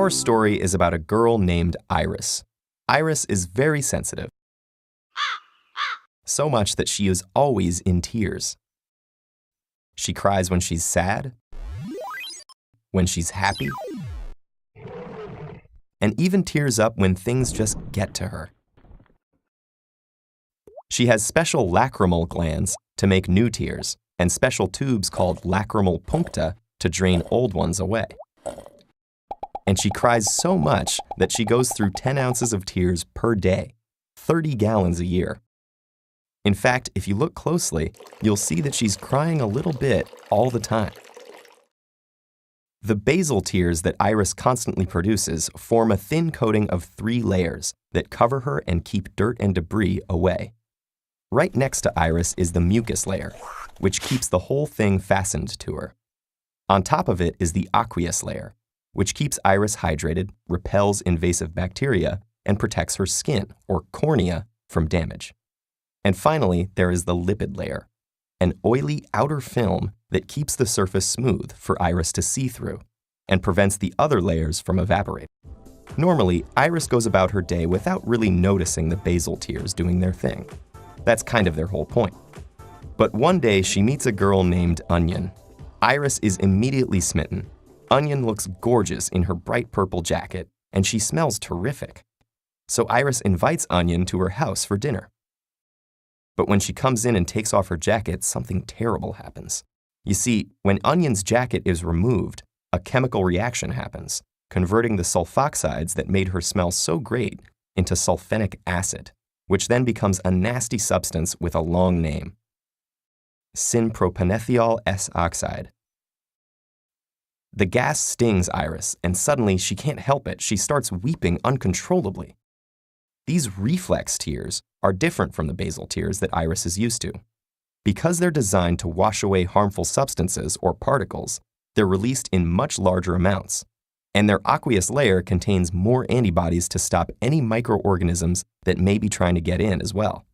Our story is about a girl named Iris. Iris is very sensitive, so much that she is always in tears. She cries when she's sad, when she's happy, and even tears up when things just get to her. She has special lacrimal glands to make new tears and special tubes called lacrimal puncta to drain old ones away. And she cries so much that she goes through 10 ounces of tears per day, 30 gallons a year. In fact, if you look closely, you'll see that she's crying a little bit all the time. The basal tears that Iris constantly produces form a thin coating of 3 layers that cover her and keep dirt and debris away. Right next to Iris is the mucus layer, which keeps the whole thing fastened to her. On top of it is the aqueous layer, which keeps Iris hydrated, repels invasive bacteria, and protects her skin, or cornea, from damage. And finally, there is the lipid layer, an oily outer film that keeps the surface smooth for Iris to see through and prevents the other layers from evaporating. Normally, Iris goes about her day without really noticing the basal tears doing their thing. That's kind of their whole point. But one day, she meets a girl named Onion. Iris is immediately smitten. Onion looks gorgeous in her bright purple jacket, and she smells terrific. So Iris invites Onion to her house for dinner. But when she comes in and takes off her jacket, something terrible happens. You see, when Onion's jacket is removed, a chemical reaction happens, converting the sulfoxides that made her smell so great into sulfenic acid, which then becomes a nasty substance with a long name. Synpropanethiol S-oxide. The gas stings Iris, and suddenly she can't help it. She starts weeping uncontrollably. These reflex tears are different from the basal tears that Iris is used to. Because they're designed to wash away harmful substances or particles, they're released in much larger amounts. And their aqueous layer contains more antibodies to stop any microorganisms that may be trying to get in as well.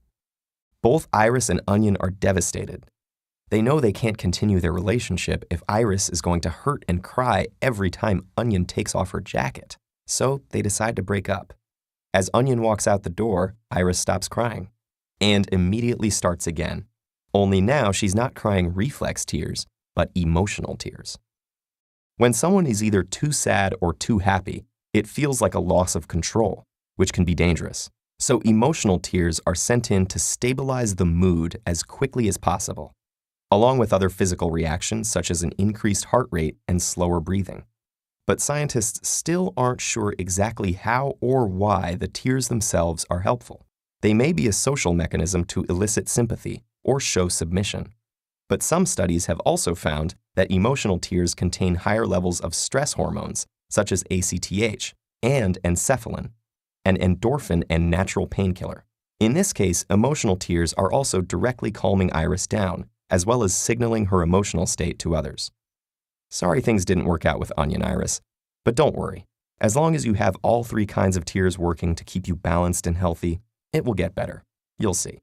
Both Iris and Onion are devastated. They know they can't continue their relationship if Iris is going to hurt and cry every time Onion takes off her jacket, so they decide to break up. As Onion walks out the door, Iris stops crying and immediately starts again. Only now she's not crying reflex tears, but emotional tears. When someone is either too sad or too happy, it feels like a loss of control, which can be dangerous. So emotional tears are sent in to stabilize the mood as quickly as possible, along with other physical reactions such as an increased heart rate and slower breathing. But scientists still aren't sure exactly how or why the tears themselves are helpful. They may be a social mechanism to elicit sympathy or show submission. But some studies have also found that emotional tears contain higher levels of stress hormones, such as ACTH and encephalin, an endorphin and natural painkiller. In this case, emotional tears are also directly calming Iris down, as well as signaling her emotional state to others. Sorry things didn't work out with Onion, Iris, but don't worry. As long as you have all 3 kinds of tears working to keep you balanced and healthy, it will get better. You'll see.